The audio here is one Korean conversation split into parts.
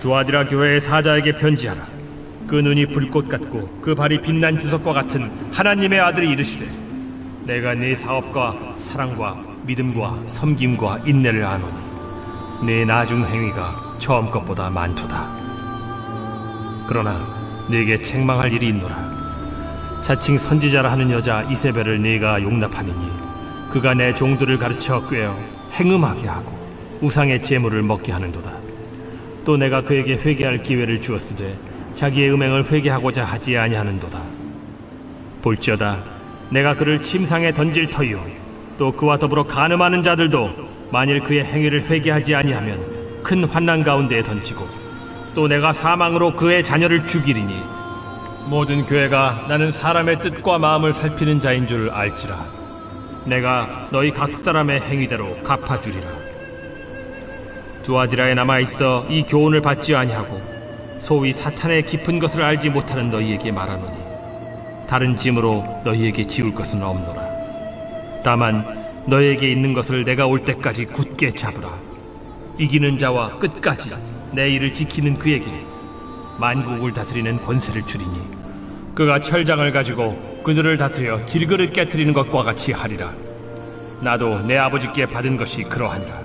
두아디라 교회의 사자에게 편지하라. 그 눈이 불꽃 같고 그 발이 빛난 주석과 같은 하나님의 아들이 이르시되, 내가 네 사업과 사랑과 믿음과 섬김과 인내를 아노니 네 나중 행위가 처음 것보다 많도다. 그러나 네게 책망할 일이 있노라. 자칭 선지자라 하는 여자 이세벨을 네가 용납하느니 그가 내 종들을 가르쳐 꾀어 행음하게 하고 우상의 제물을 먹게 하는도다. 또 내가 그에게 회개할 기회를 주었으되 자기의 음행을 회개하고자 하지 아니하는도다. 볼지어다, 내가 그를 침상에 던질 터이요 또 그와 더불어 간음하는 자들도 만일 그의 행위를 회개하지 아니하면 큰 환난 가운데에 던지고, 또 내가 사망으로 그의 자녀를 죽이리니 모든 교회가 나는 사람의 뜻과 마음을 살피는 자인 줄 알지라. 내가 너희 각 사람의 행위대로 갚아주리라. 두아디라에 남아있어 이 교훈을 받지 아니하고 소위 사탄의 깊은 것을 알지 못하는 너희에게 말하노니 다른 짐으로 너희에게 지울 것은 없노라. 다만 너희에게 있는 것을 내가 올 때까지 굳게 잡으라. 이기는 자와 끝까지 내 일을 지키는 그에게 만국을 다스리는 권세를 주리니 그가 철장을 가지고 그들을 다스려 질그릇 깨트리는 것과 같이 하리라. 나도 내 아버지께 받은 것이 그러하니라.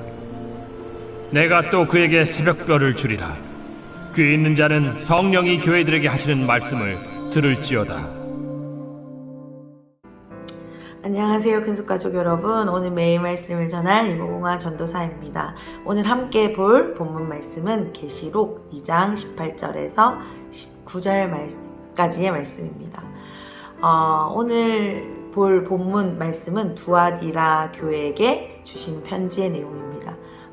내가 또 그에게 새벽별을 주리라. 귀 있는 자는 성령이 교회들에게 하시는 말씀을 들을지어다. 안녕하세요, 큰숙가족 여러분. 오늘 매일 말씀을 전할 이모공화 전도사입니다. 오늘 함께 볼 본문 말씀은 계시록 2장 18절에서 19절까지의 말씀입니다. 오늘 볼 본문 말씀은 두아디라 교회에게 주신 편지의 내용입니다.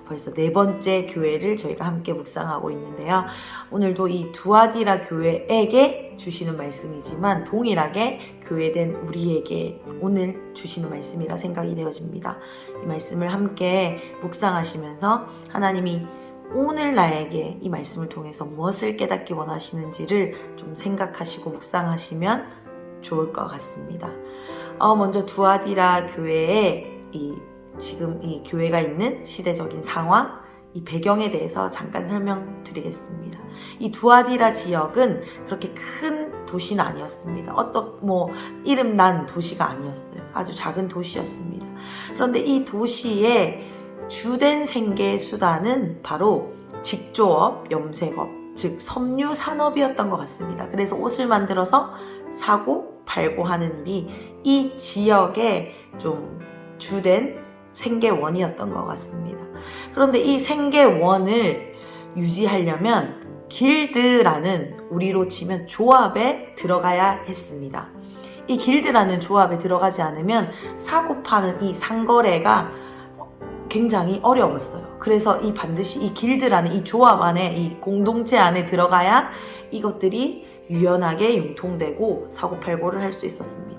벌써 네 번째 교회를 저희가 함께 묵상하고 있는데요. 오늘도 이 두아디라 교회에게 주시는 말씀이지만 동일하게 교회된 우리에게 오늘 주시는 말씀이라 생각이 되어집니다. 이 말씀을 함께 묵상하시면서 하나님이 오늘 나에게 이 말씀을 통해서 무엇을 깨닫기 원하시는지를 좀 생각하시고 묵상하시면 좋을 것 같습니다. 먼저 두아디라 교회의 지금 이 교회가 있는 시대적인 상황, 이 배경에 대해서 잠깐 설명드리겠습니다. 이 두아디라 지역은 그렇게 큰 도시는 아니었습니다. 이름 난 도시가 아니었어요. 아주 작은 도시였습니다. 그런데 이 도시의 주된 생계 수단은 바로 직조업, 염색업, 즉 섬유 산업이었던 것 같습니다. 그래서 옷을 만들어서 사고 팔고 하는 일이 이 지역의 좀 주된 생계원이었던 것 같습니다. 그런데 이 생계원을 유지하려면 길드라는, 우리로 치면 조합에 들어가야 했습니다. 이 길드라는 조합에 들어가지 않으면 사고 파는 이 상거래가 굉장히 어려웠어요. 그래서 반드시 이 길드라는 이 조합 안에, 이 공동체 안에 들어가야 이것들이 유연하게 융통되고 사고팔고를 할 수 있었습니다.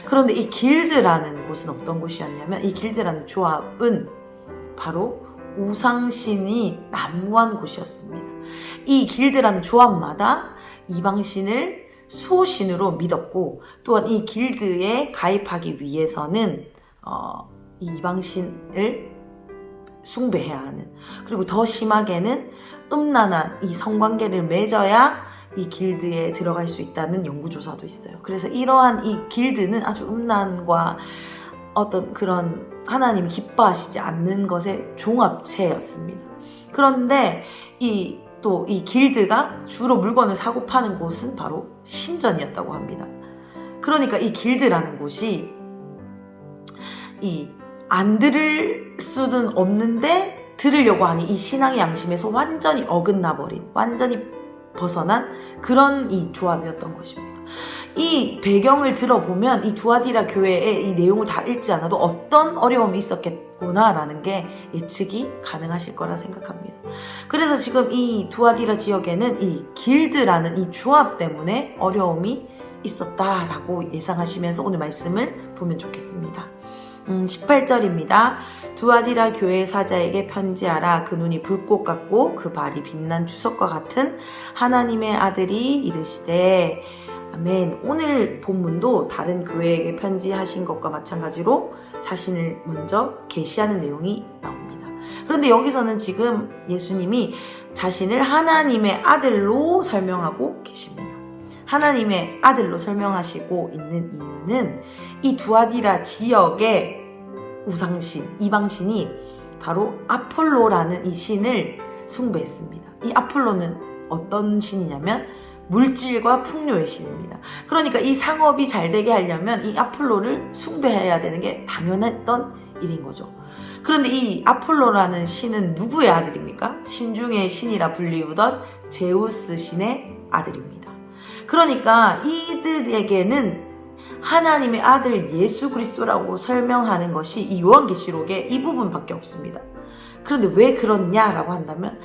그런데 이 길드라는 곳은 어떤 곳이었냐면, 이 길드라는 조합은 바로 우상신이 난무한 곳이었습니다. 이 길드라는 조합마다 이방신을 수호신으로 믿었고, 또한 이 길드에 가입하기 위해서는 이 이방신을 숭배해야 하는, 그리고 더 심하게는 음란한 이 성관계를 맺어야 이 길드에 들어갈 수 있다는 연구조사도 있어요. 그래서 이러한 이 길드는 아주 음란과 어떤 그런 하나님이 기뻐하시지 않는 것의 종합체였습니다. 그런데 이 길드가 주로 물건을 사고 파는 곳은 바로 신전이었다고 합니다. 그러니까 이 길드라는 곳이 안 들을 수는 없는데 들으려고 하니 이 신앙의 양심에서 완전히 어긋나버린, 완전히 벗어난 그런 이 조합이었던 것입니다. 이 배경을 들어보면 이 두아디라 교회의 이 내용을 다 읽지 않아도 어떤 어려움이 있었겠구나라는 게 예측이 가능하실 거라 생각합니다. 그래서 지금 이 두아디라 지역에는 이 길드라는 이 조합 때문에 어려움이 있었다라고 예상하시면서 오늘 말씀을 보면 좋겠습니다. 18절입니다. 두아디라 교회 사자에게 편지하라. 그 눈이 불꽃 같고 그 발이 빛난 주석과 같은 하나님의 아들이 이르시되. 아멘. 오늘 본문도 다른 교회에게 편지하신 것과 마찬가지로 자신을 먼저 계시하는 내용이 나옵니다. 그런데 여기서는 지금 예수님이 자신을 하나님의 아들로 설명하고 계십니다. 하나님의 아들로 설명하시고 있는 이유는 이 두아디라 지역의 우상신, 이방신이 바로 아폴로라는 이 신을 숭배했습니다. 이 아폴로는 어떤 신이냐면 물질과 풍요의 신입니다. 그러니까 이 상업이 잘 되게 하려면 이 아폴로를 숭배해야 되는 게 당연했던 일인 거죠. 그런데 이 아폴로라는 신은 누구의 아들입니까? 신 중의 신이라 불리우던 제우스 신의 아들입니다. 그러니까 이들에게는 하나님의 아들 예수 그리스도라고 설명하는 것이 이 요한계시록의 이 부분밖에 없습니다. 그런데 왜 그렇냐라고 한다면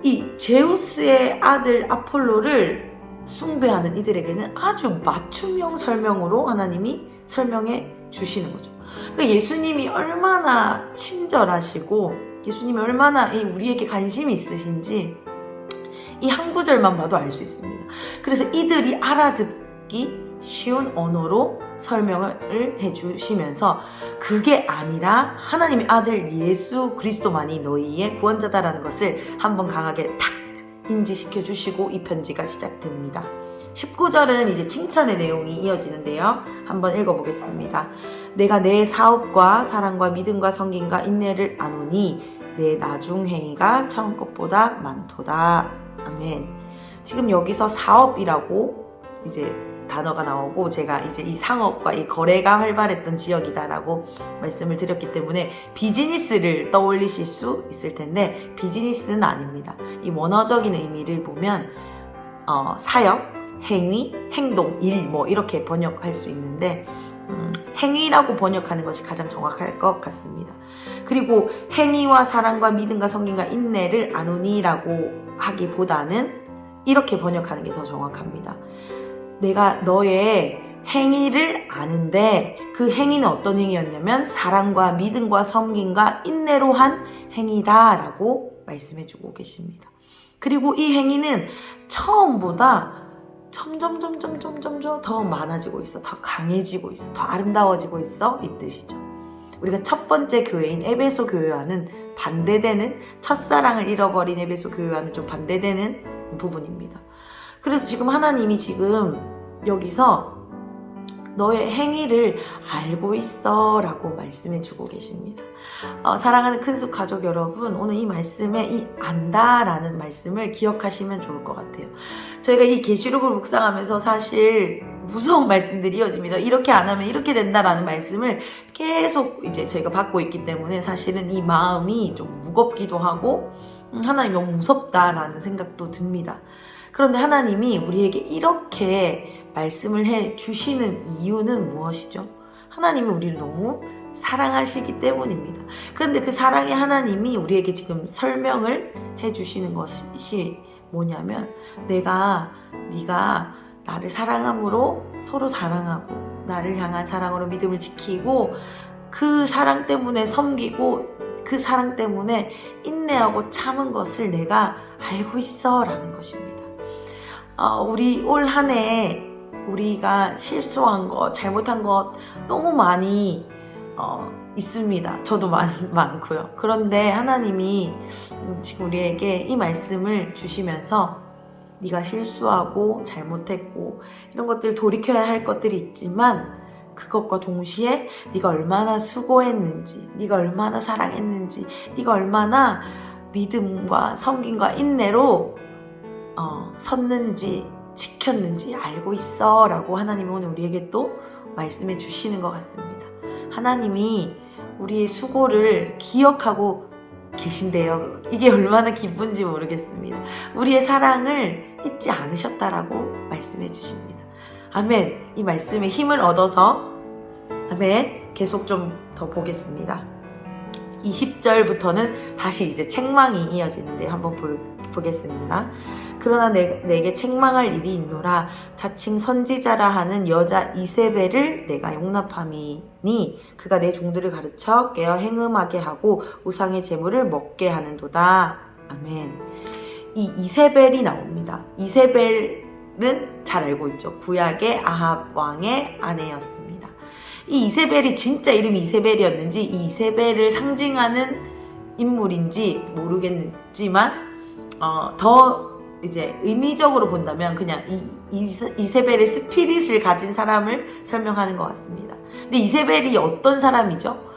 이 제우스의 아들 아폴로를 숭배하는 이들에게는 아주 맞춤형 설명으로 하나님이 설명해 주시는 거죠. 그러니까 예수님이 얼마나 친절하시고 예수님이 얼마나 우리에게 관심이 있으신지 이 한 구절만 봐도 알 수 있습니다. 그래서 이들이 알아듣기 쉬운 언어로 설명을 해주시면서 그게 아니라 하나님의 아들 예수 그리스도만이 너희의 구원자다라는 것을 한번 강하게 탁 인지시켜 주시고 이 편지가 시작됩니다. 19절은 이제 칭찬의 내용이 이어지는데요. 한번 읽어보겠습니다. 내가 내 사업과 사랑과 믿음과 성김과 인내를 아노니 내 나중 행위가 처음 것보다 많도다. 아멘. 지금 여기서 사업이라고 이제 단어가 나오고 제가 이제 이 상업과 이 거래가 활발했던 지역이다라고 말씀을 드렸기 때문에 비즈니스를 떠올리실 수 있을 텐데 비즈니스는 아닙니다. 이 원어적인 의미를 보면 사역, 행위, 행동, 일 뭐 이렇게 번역할 수 있는데 행위라고 번역하는 것이 가장 정확할 것 같습니다. 그리고 행위와 사랑과 믿음과 성김과 인내를 아노니라고 하기보다는 이렇게 번역하는 게 더 정확합니다. 내가 너의 행위를 아는데 그 행위는 어떤 행위였냐면 사랑과 믿음과 섬김과 인내로 한 행위다라고 말씀해주고 계십니다. 그리고 이 행위는 처음보다 점점 더 많아지고 있어, 더 강해지고 있어, 더 아름다워지고 있어 이 뜻이죠. 우리가 첫 번째 교회인 에베소 교회와는 반대되는, 첫사랑을 잃어버린 에베소 교회와는 좀 반대되는 부분입니다. 그래서 지금 하나님이 지금 여기서 너의 행위를 알고 있어 라고 말씀해 주고 계십니다. 사랑하는 큰숙 가족 여러분, 오늘 이 말씀에 이 안다 라는 말씀을 기억하시면 좋을 것 같아요. 저희가 이 계시록을 묵상하면서 사실 무서운 말씀들이 이어집니다. 이렇게 안 하면 이렇게 된다라는 말씀을 계속 이제 저희가 받고 있기 때문에 사실은 이 마음이 좀 무겁기도 하고 하나님 너무 무섭다라는 생각도 듭니다. 그런데 하나님이 우리에게 이렇게 말씀을 해 주시는 이유는 무엇이죠? 하나님이 우리를 너무 사랑하시기 때문입니다. 그런데 그 사랑의 하나님이 우리에게 지금 설명을 해 주시는 것이 뭐냐면 네가 나를 사랑함으로 서로 사랑하고 나를 향한 사랑으로 믿음을 지키고 그 사랑 때문에 섬기고 그 사랑 때문에 인내하고 참은 것을 내가 알고 있어 라는 것입니다. 우리 올 한 해 우리가 실수한 것, 잘못한 것 너무 많이 있습니다. 저도 많고요. 그런데 하나님이 지금 우리에게 이 말씀을 주시면서 네가 실수하고 잘못했고 이런 것들 돌이켜야 할 것들이 있지만 그것과 동시에 네가 얼마나 수고했는지, 네가 얼마나 사랑했는지, 네가 얼마나 믿음과 섬김과 인내로 섰는지 지켰는지 알고 있어 라고 하나님이 오늘 우리에게 또 말씀해 주시는 것 같습니다. 하나님이 우리의 수고를 기억하고 계신데요. 이게 얼마나 기쁜지 모르겠습니다. 우리의 사랑을 잊지 않으셨다라고 말씀해 주십니다. 아멘. 이 말씀에 힘을 얻어서 아멘. 계속 좀 더 보겠습니다. 20절부터는 다시 이제 책망이 이어지는데 한번 보겠습니다. 그러나 내게 책망할 일이 있노라. 자칭 선지자라 하는 여자 이세벨을 내가 용납함이니 그가 내 종들을 가르쳐 깨어 행음하게 하고 우상의 제물을 먹게 하는도다. 아멘. 이 이세벨이 나옵니다. 이세벨은 잘 알고 있죠. 구약의 아합 왕의 아내였습니다. 이 이세벨이 진짜 이름이 이세벨이었는지 이 이세벨을 상징하는 인물인지 모르겠지만 더 이제 의미적으로 본다면 그냥 이세벨의 스피릿을 가진 사람을 설명하는 것 같습니다. 근데 이세벨이 어떤 사람이죠?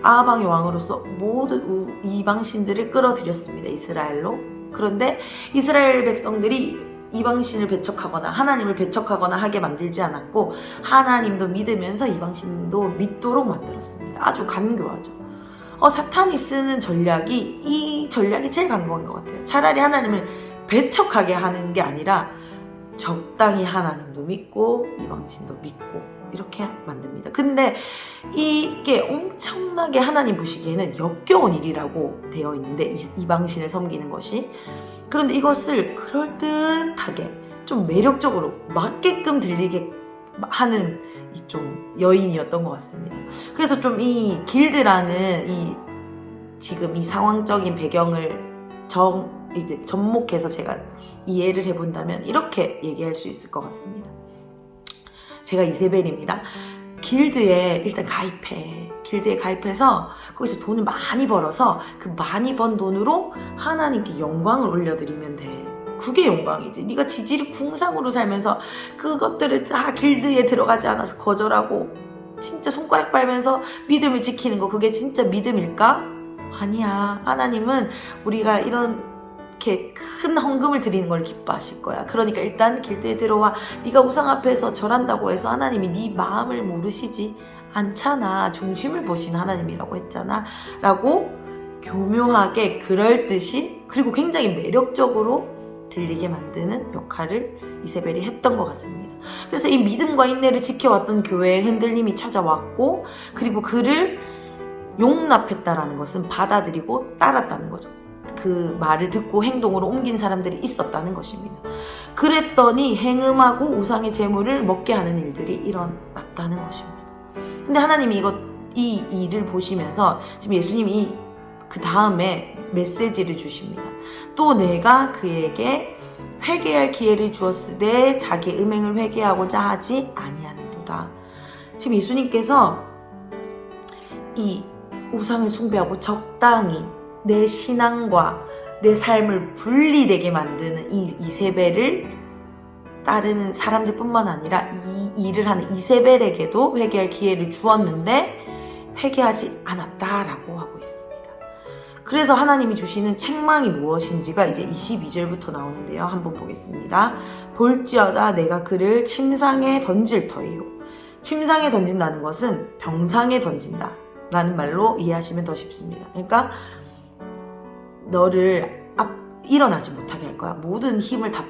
아하방의 왕으로서 모든 이방신들을 끌어들였습니다. 이스라엘로. 그런데 이스라엘 백성들이 이방신을 배척하거나 하나님을 배척하거나 하게 만들지 않았고 하나님도 믿으면서 이방신도 믿도록 만들었습니다. 아주 간교하죠. 사탄이 쓰는 전략이 이 전략이 제일 간교한 것 같아요. 차라리 하나님을 배척하게 하는 게 아니라 적당히 하나님도 믿고 이방신도 믿고 이렇게 만듭니다. 근데 이게 엄청나게 하나님 보시기에는 역겨운 일이라고 되어 있는데 이방신을 섬기는 것이, 그런데 이것을 그럴듯하게 좀 매력적으로 맞게끔 들리게 하는 이 좀 여인이었던 것 같습니다. 그래서 좀 이 길드라는 지금 이 상황적인 배경을 이제 접목해서 제가 이해를 해본다면 이렇게 얘기할 수 있을 것 같습니다. 제가 이세벨입니다. 길드에 일단 길드에 가입해서 거기서 돈을 많이 벌어서 그 많이 번 돈으로 하나님께 영광을 올려드리면 돼. 그게 영광이지. 네가 지질이 궁상으로 살면서 그것들을 다 길드에 들어가지 않아서 거절하고 진짜 손가락 빨면서 믿음을 지키는 거, 그게 진짜 믿음일까? 아니야. 하나님은 우리가 이렇게 큰 헌금을 드리는 걸 기뻐하실 거야. 그러니까 일단 길드에 들어와. 네가 우상 앞에서 절한다고 해서 하나님이 네 마음을 모르시지 않잖아. 중심을 보시는 하나님이라고 했잖아. 라고 교묘하게 그럴듯이 그리고 굉장히 매력적으로 들리게 만드는 역할을 이세벨이 했던 것 같습니다. 그래서 이 믿음과 인내를 지켜왔던 교회에 흔들림이 찾아왔고, 그리고 그를 용납했다라는 것은 받아들이고 따랐다는 거죠. 그 말을 듣고 행동으로 옮긴 사람들이 있었다는 것입니다. 그랬더니 행음하고 우상의 제물을 먹게 하는 일들이 일어났다는 것입니다. 근데 하나님이 이 일을 보시면서 지금 예수님이 그 다음에 메시지를 주십니다. 또 내가 그에게 회개할 기회를 주었으되 자기의 음행을 회개하고자 하지 아니하는도다. 지금 예수님께서 이 우상을 숭배하고 적당히 내 신앙과 내 삶을 분리되게 만드는 이 이세벨을 따르는 사람들 뿐만 아니라 이 일을 하는 이세벨에게도 회개할 기회를 주었는데 회개하지 않았다라고 하고 있습니다. 그래서 하나님이 주시는 책망이 무엇인지가 이제 22절부터 나오는데요. 한번 보겠습니다. 볼지어다 내가 그를 침상에 던질 터이요. 침상에 던진다는 것은 병상에 던진다 라는 말로 이해하시면 더 쉽습니다. 그러니까 너를 일어나지 못하게 할 거야. 모든 힘을 다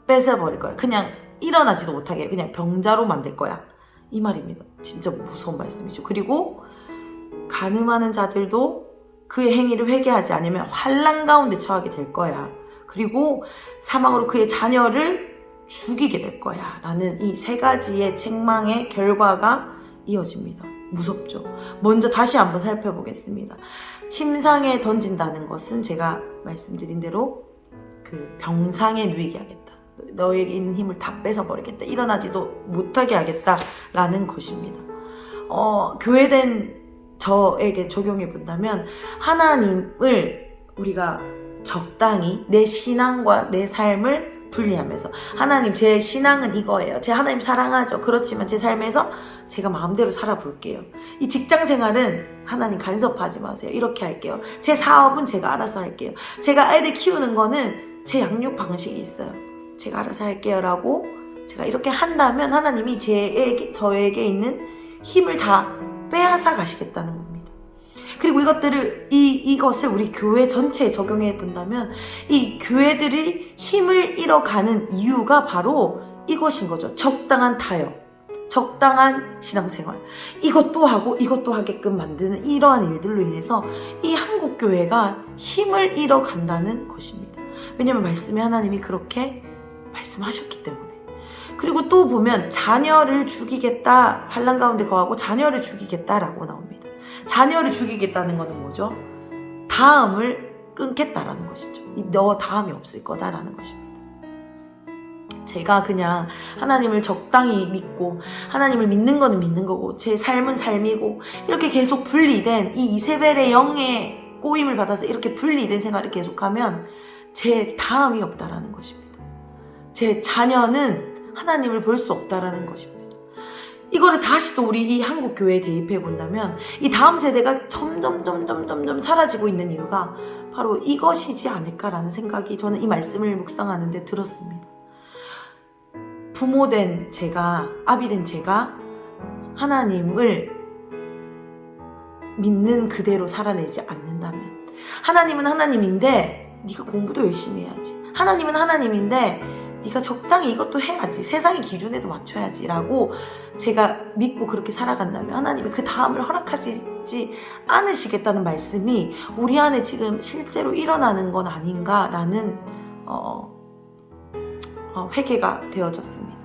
뺏어버릴 거야. 그냥 일어나지도 못하게 그냥 병자로 만들 거야. 이 말입니다. 진짜 무서운 말씀이죠. 그리고 간음하는 자들도 그의 행위를 회개하지 않으면 환난 가운데 처하게 될 거야. 그리고 사망으로 그의 자녀를 죽이게 될 거야. 라는 이 세 가지의 책망의 결과가 이어집니다. 무섭죠? 먼저 다시 한번 살펴보겠습니다. 침상에 던진다는 것은 제가 말씀드린 대로 그 병상에 누이게 하겠다. 너에게 있는 힘을 다 뺏어버리겠다. 일어나지도 못하게 하겠다. 라는 것입니다. 교회된 저에게 적용해 본다면 하나님을 우리가 적당히 내 신앙과 내 삶을 분리하면서 하나님 제 신앙은 이거예요. 제 하나님 사랑하죠. 그렇지만 제 삶에서 제가 마음대로 살아볼게요. 이 직장 생활은 하나님 간섭하지 마세요. 이렇게 할게요. 제 사업은 제가 알아서 할게요. 제가 애들 키우는 거는 제 양육 방식이 있어요. 제가 알아서 할게요. 라고 제가 이렇게 한다면 하나님이 저에게 있는 힘을 다 빼앗아 가시겠다는 겁니다. 그리고 이것을 우리 교회 전체에 적용해 본다면 이 교회들이 힘을 잃어가는 이유가 바로 이것인 거죠. 적당한 타협, 적당한 신앙생활, 이것도 하고 이것도 하게끔 만드는 이러한 일들로 인해서 이 한국 교회가 힘을 잃어간다는 것입니다. 왜냐하면 말씀에 하나님이 그렇게 말씀하셨기 때문에. 그리고 또 보면 자녀를 죽이겠다, 환난 가운데 거하고 자녀를 죽이겠다라고 나옵니다. 자녀를 죽이겠다는 것은 뭐죠? 다음을 끊겠다라는 것이죠. 너 다음이 없을 거다라는 것입니다. 제가 그냥 하나님을 적당히 믿고 하나님을 믿는 거는 믿는 거고 제 삶은 삶이고 이렇게 계속 분리된 이 이세벨의 영에 꼬임을 받아서 이렇게 분리된 생활을 계속하면 제 다음이 없다라는 것입니다. 제 자녀는 하나님을 볼 수 없다라는 것입니다. 이거를 다시 또 우리 이 한국 교회에 대입해 본다면 이 다음 세대가 점점 사라지고 있는 이유가 바로 이것이지 않을까라는 생각이 저는 이 말씀을 묵상하는데 들었습니다. 부모된 제가, 아비된 제가 하나님을 믿는 그대로 살아내지 않는다면, 하나님은 하나님인데 네가 공부도 열심히 해야지, 하나님은 하나님인데 네가 적당히 이것도 해야지, 세상의 기준에도 맞춰야지 라고 제가 믿고 그렇게 살아간다면 하나님이 그 다음을 허락하지 않으시겠다는 말씀이 우리 안에 지금 실제로 일어나는 건 아닌가라는 회개가 되어졌습니다.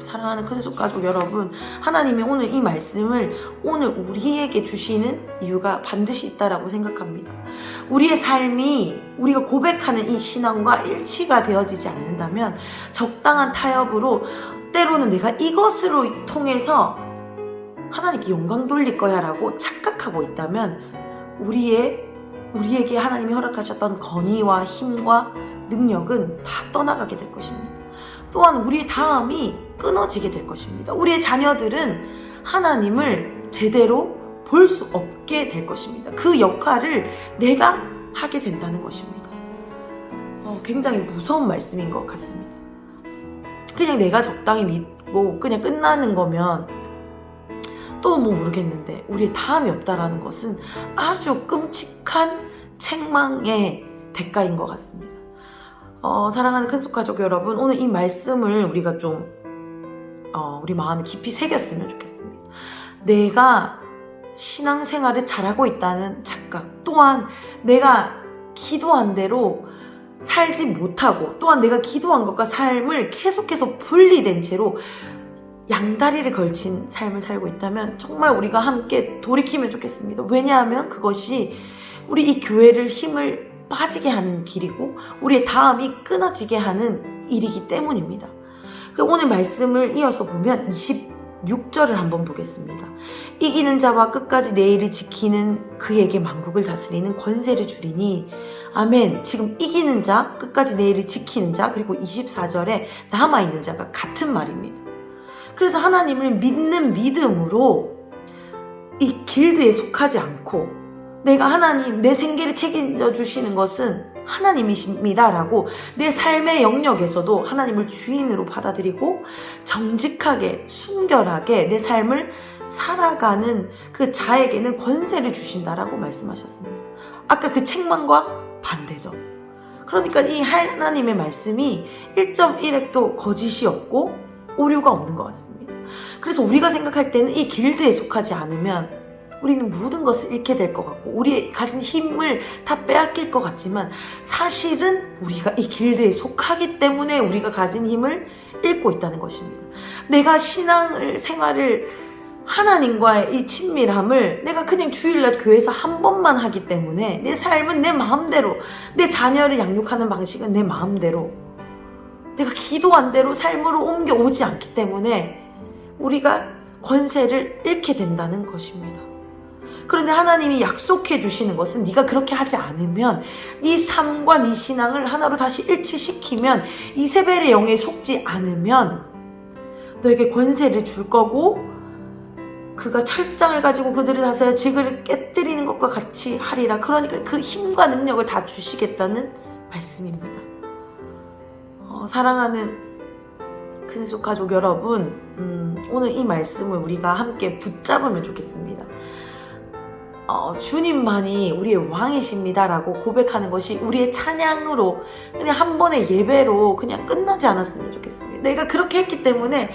사랑하는 큰속 가족 여러분, 하나님이 오늘 이 말씀을 오늘 우리에게 주시는 이유가 반드시 있다라고 생각합니다. 우리의 삶이 우리가 고백하는 이 신앙과 일치가 되어지지 않는다면 적당한 타협으로 때로는 내가 이것으로 통해서 하나님께 영광 돌릴 거야 라고 착각하고 있다면 우리에게 하나님이 허락하셨던 권위와 힘과 능력은 다 떠나가게 될 것입니다. 또한 우리의 다음이 끊어지게 될 것입니다. 우리의 자녀들은 하나님을 제대로 볼 수 없게 될 것입니다. 그 역할을 내가 하게 된다는 것입니다. 굉장히 무서운 말씀인 것 같습니다. 그냥 내가 적당히 믿고 그냥 끝나는 거면 또 뭐 모르겠는데 우리의 다음이 없다라는 것은 아주 끔찍한 책망의 대가인 것 같습니다. 사랑하는 큰속 가족 여러분, 오늘 이 말씀을 우리가 좀 우리 마음에 깊이 새겼으면 좋겠습니다. 내가 신앙생활을 잘하고 있다는 착각, 또한 내가 기도한 대로 살지 못하고, 또한 내가 기도한 것과 삶을 계속해서 분리된 채로 양다리를 걸친 삶을 살고 있다면 정말 우리가 함께 돌이키면 좋겠습니다. 왜냐하면 그것이 우리 이 교회를 힘을 빠지게 하는 길이고 우리의 다음이 끊어지게 하는 일이기 때문입니다. 오늘 말씀을 이어서 보면 26절을 한번 보겠습니다. 이기는 자와 끝까지 내 일을 지키는 그에게 만국을 다스리는 권세를 주리니. 아멘. 지금 이기는 자, 끝까지 내 일을 지키는 자, 그리고 24절에 남아있는 자가 같은 말입니다. 그래서 하나님을 믿는 믿음으로 이 길드에 속하지 않고 내가 하나님, 내 생계를 책임져 주시는 것은 하나님이십니다 라고 내 삶의 영역에서도 하나님을 주인으로 받아들이고 정직하게 순결하게 내 삶을 살아가는 그 자에게는 권세를 주신다라고 말씀하셨습니다. 아까 그 책망과 반대죠. 그러니까 이 하나님의 말씀이 1.1핵도 거짓이 없고 오류가 없는 것 같습니다. 그래서 우리가 생각할 때는 이 길드에 속하지 않으면 우리는 모든 것을 잃게 될 것 같고 우리의 가진 힘을 다 빼앗길 것 같지만 사실은 우리가 이 길드에 속하기 때문에 우리가 가진 힘을 잃고 있다는 것입니다. 내가 생활을 하나님과의 이 친밀함을 내가 그냥 주일날 교회에서 한 번만 하기 때문에 내 삶은 내 마음대로, 내 자녀를 양육하는 방식은 내 마음대로, 내가 기도한 대로 삶으로 옮겨오지 않기 때문에 우리가 권세를 잃게 된다는 것입니다. 그런데 하나님이 약속해 주시는 것은 네가 그렇게 하지 않으면, 네 삶과 네 신앙을 하나로 다시 일치시키면, 이세벨의 영에 속지 않으면 너에게 권세를 줄 거고 그가 철장을 가지고 그들을 다스려 지그를 깨뜨리는 것과 같이 하리라. 그러니까 그 힘과 능력을 다 주시겠다는 말씀입니다. 사랑하는 큰속 가족 여러분, 오늘 이 말씀을 우리가 함께 붙잡으면 좋겠습니다. 주님만이 우리의 왕이십니다라고 고백하는 것이 우리의 찬양으로 그냥 한 번의 예배로 그냥 끝나지 않았으면 좋겠습니다. 내가 그렇게 했기 때문에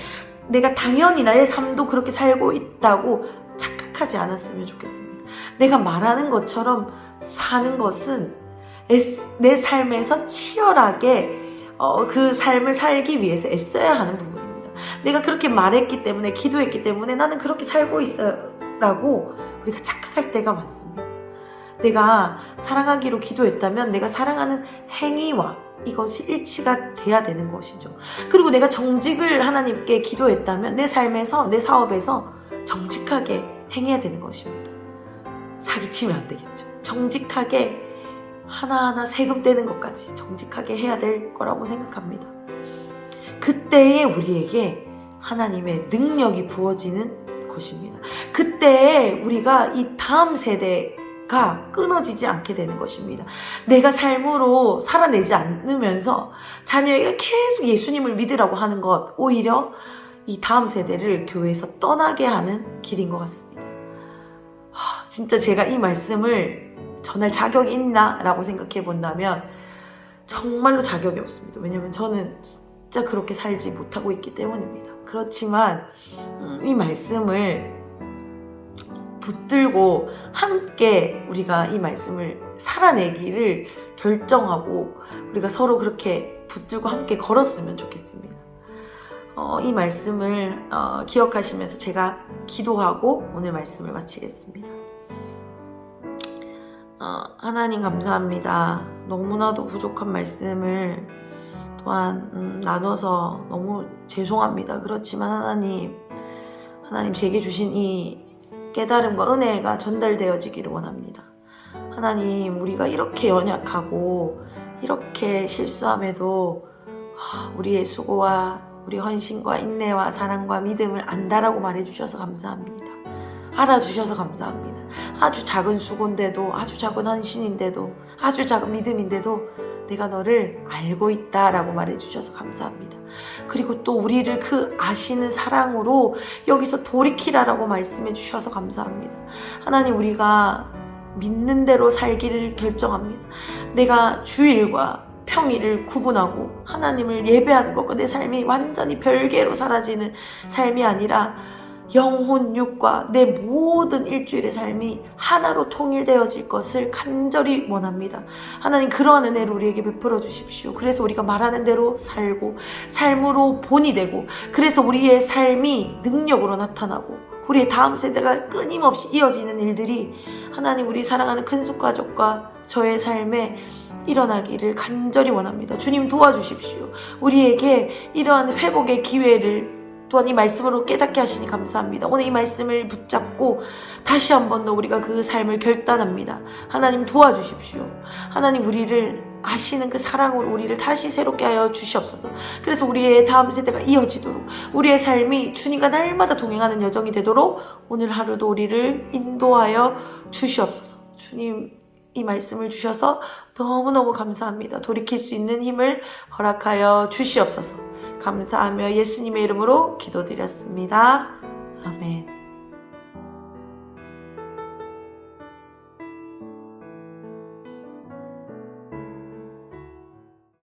내가 당연히 나의 삶도 그렇게 살고 있다고 착각하지 않았으면 좋겠습니다. 내가 말하는 것처럼 사는 것은 내 삶에서 치열하게 그 삶을 살기 위해서 애써야 하는 부분입니다. 내가 그렇게 말했기 때문에, 기도했기 때문에 나는 그렇게 살고 있어요 라고 우리가 착각할 때가 많습니다. 내가 사랑하기로 기도했다면 내가 사랑하는 행위와 이것이 일치가 돼야 되는 것이죠. 그리고 내가 정직을 하나님께 기도했다면 내 삶에서, 내 사업에서 정직하게 행해야 되는 것입니다. 사기치면 안 되겠죠. 정직하게 하나하나 세금 떼는 것까지 정직하게 해야 될 거라고 생각합니다. 그때에 우리에게 하나님의 능력이 부어지는 것입니다. 그때에 우리가 이 다음 세대가 끊어지지 않게 되는 것입니다. 내가 삶으로 살아내지 않으면서 자녀에게 계속 예수님을 믿으라고 하는 것, 오히려 이 다음 세대를 교회에서 떠나게 하는 길인 것 같습니다. 진짜 제가 이 말씀을 전할 자격이 있나? 라고 생각해 본다면 정말로 자격이 없습니다. 왜냐면 저는 진짜 그렇게 살지 못하고 있기 때문입니다. 그렇지만 이 말씀을 붙들고 함께 우리가 이 말씀을 살아내기를 결정하고 우리가 서로 그렇게 붙들고 함께 걸었으면 좋겠습니다. 이 말씀을 기억하시면서 제가 기도하고 오늘 말씀을 마치겠습니다. 하나님 감사합니다. 너무나도 부족한 말씀을 또한 나눠서 너무 죄송합니다. 그렇지만 하나님 제게 주신 이 깨달음과 은혜가 전달되어지기를 원합니다. 하나님, 우리가 이렇게 연약하고 이렇게 실수함에도 우리의 수고와 우리 헌신과 인내와 사랑과 믿음을 안다라고 말해주셔서 감사합니다. 알아주셔서 감사합니다. 아주 작은 수고인데도, 아주 작은 헌신인데도, 아주 작은 믿음인데도 내가 너를 알고 있다라고 말해주셔서 감사합니다. 그리고 또 우리를 그 아시는 사랑으로 여기서 돌이키라라고 말씀해 주셔서 감사합니다. 하나님, 우리가 믿는 대로 살기를 결정합니다. 내가 주일과 평일을 구분하고 하나님을 예배하는 것과 내 삶이 완전히 별개로 사라지는 삶이 아니라 영혼, 육과 내 모든 일주일의 삶이 하나로 통일되어질 것을 간절히 원합니다. 하나님, 그러한 은혜를 우리에게 베풀어 주십시오. 그래서 우리가 말하는 대로 살고 삶으로 본이 되고, 그래서 우리의 삶이 능력으로 나타나고 우리의 다음 세대가 끊임없이 이어지는 일들이 하나님, 우리 사랑하는 큰숙가족과 저의 삶에 일어나기를 간절히 원합니다. 주님, 도와주십시오. 우리에게 이러한 회복의 기회를 또한 이 말씀으로 깨닫게 하시니 감사합니다. 오늘 이 말씀을 붙잡고 다시 한 번 더 우리가 그 삶을 결단합니다. 하나님, 도와주십시오. 하나님, 우리를 아시는 그 사랑으로 우리를 다시 새롭게 하여 주시옵소서. 그래서 우리의 다음 세대가 이어지도록, 우리의 삶이 주님과 날마다 동행하는 여정이 되도록 오늘 하루도 우리를 인도하여 주시옵소서. 주님, 이 말씀을 주셔서 너무너무 감사합니다. 돌이킬 수 있는 힘을 허락하여 주시옵소서. 감사하며 예수님의 이름으로 기도드렸습니다. 아멘.